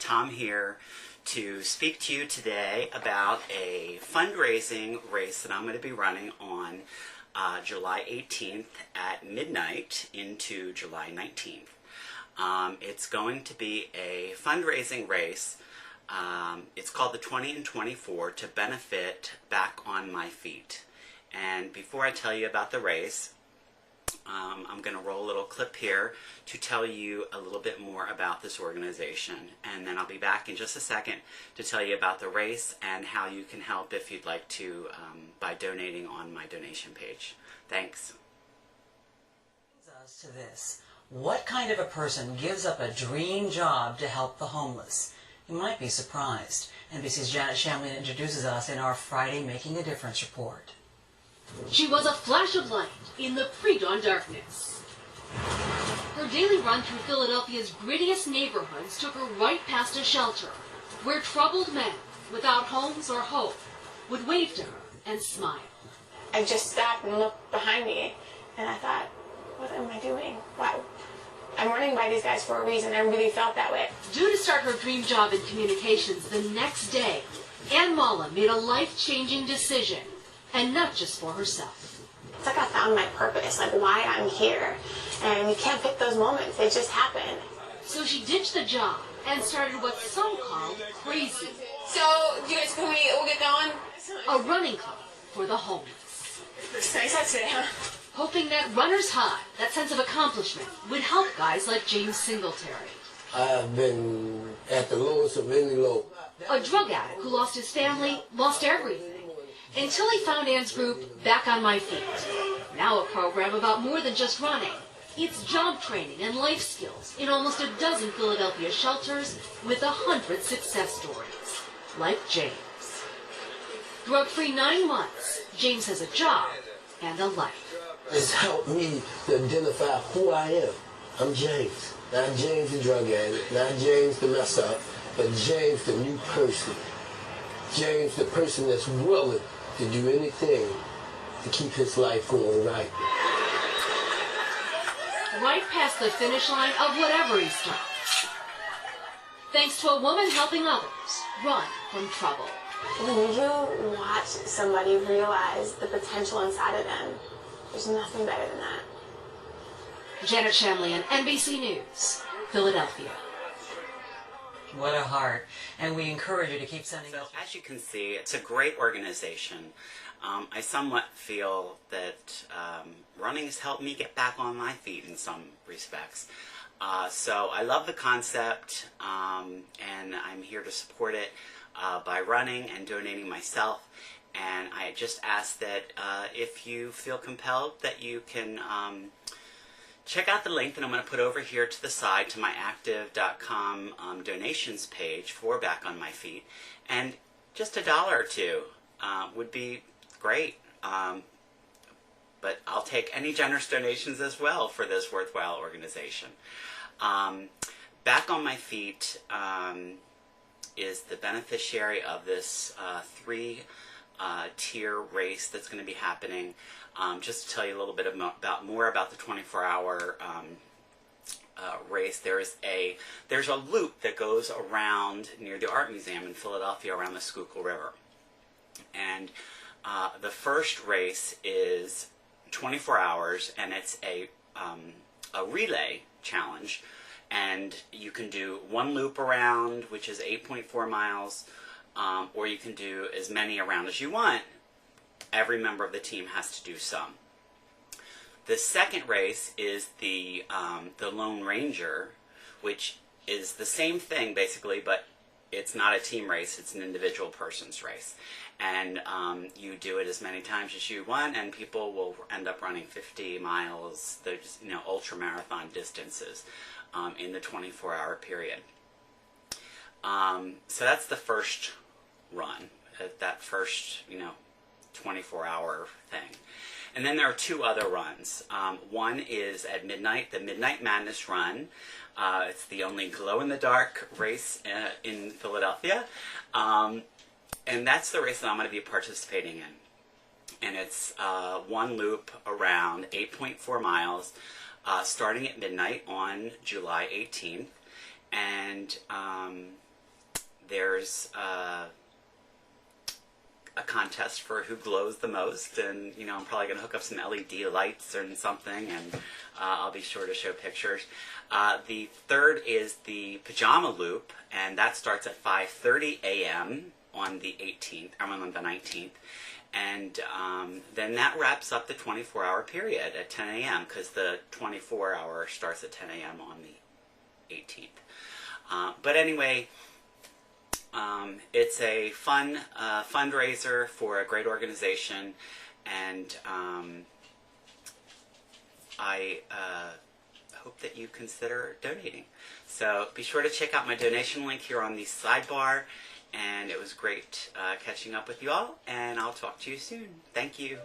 Tom here to speak to you today about a fundraising race that I'm going to be running on July 18th at midnight into July 19th. It's going to be a fundraising race. It's called the 20 and 24 to benefit Back on My Feet. And before I tell you about the race, I'm going to roll a little clip here to tell you a little bit more about this organization, and then I'll be back in just a second to tell you about the race and how you can help if you'd like to by donating on my donation page. Thanks. Brings us to this. What kind of a person gives up a dream job to help the homeless? You might be surprised. NBC's Janet Shamlian introduces us in our Friday Making a Difference report. She was a flash of light in the pre-dawn darkness. Her daily run through Philadelphia's grittiest neighborhoods took her right past a shelter where troubled men without homes or hope would wave to her and smile. I just stopped and looked behind me, and I thought, what am I doing? Wow. I'm running by these guys for a reason. I really felt that way. Due to start her dream job in communications the next day, Ann Mala made a life-changing decision, and not just for herself. It's like I found my purpose, like why I'm here. And you can't pick those moments. They just happen. So she ditched the job and started what some call crazy. So, you guys, we'll get going? A running club for the homeless. It's nice out today, huh? Hoping that runner's high, that sense of accomplishment, would help guys like James Singletary. I've been at the lowest of any low. A drug addict who lost his family, lost everything. Until he found Ann's group, Back on My Feet. Now a program about more than just running. It's job training and life skills in almost a dozen Philadelphia shelters with 100 success stories, like James. Drug-free 9 months, James has a job and a life. It's helped me to identify who I am. I'm James. Not James the drug addict, not James the mess up, but James the new person. James the person that's willing to do anything to keep his life going right. Right past the finish line of whatever he's done. Thanks to a woman helping others run from trouble. When you watch somebody realize the potential inside of them, there's nothing better than that. Janet Shamlian, NBC News, Philadelphia. What a heart. And we encourage you to keep sending us. As you can see, it's a great organization. I somewhat feel that running has helped me get back on my feet in some respects. So I love the concept, and I'm here to support it by running and donating myself. And I just ask that if you feel compelled, that you can check out the link that I'm going to put over here to the side to my active.com donations page for Back on My Feet. And just $1 or $2 would be great. But I'll take any generous donations as well for this worthwhile organization. Back on My Feet is the beneficiary of this 3-tier race that's going to be happening. Just to tell you a little bit more about the 24-hour race, there's a loop that goes around near the Art Museum in Philadelphia around the Schuylkill River. And the first race is 24 hours, and it's a relay challenge. And you can do one loop around, which is 8.4 miles, or you can do as many around as you want. Every member of the team has to do some. The second race is the Lone Ranger, which is the same thing basically, but it's not a team race, it's an individual person's race. And you do it as many times as you want, and people will end up running 50 miles, there's, ultra marathon distances in the 24-hour period. So that's the first run, that first, 24-hour thing. And then there are 2 other runs. One is at midnight, the Midnight Madness Run. It's the only glow-in-the-dark race in Philadelphia. And that's the race that I'm going to be participating in. And it's one loop around 8.4 miles, starting at midnight on July 18th. And there's a contest for who glows the most, and I'm probably going to hook up some LED lights or something, and I'll be sure to show pictures. The third is the pajama loop, and that starts at 5:30 a.m. on the 18th, on the 19th, and then that wraps up the 24-hour period at 10 a.m. because the 24-hour starts at 10 a.m. on the 18th. But anyway, it's a fun fundraiser for a great organization, and I hope that you consider donating. So be sure to check out my donation link here on the sidebar, and it was great catching up with you all, and I'll talk to you soon. Thank you.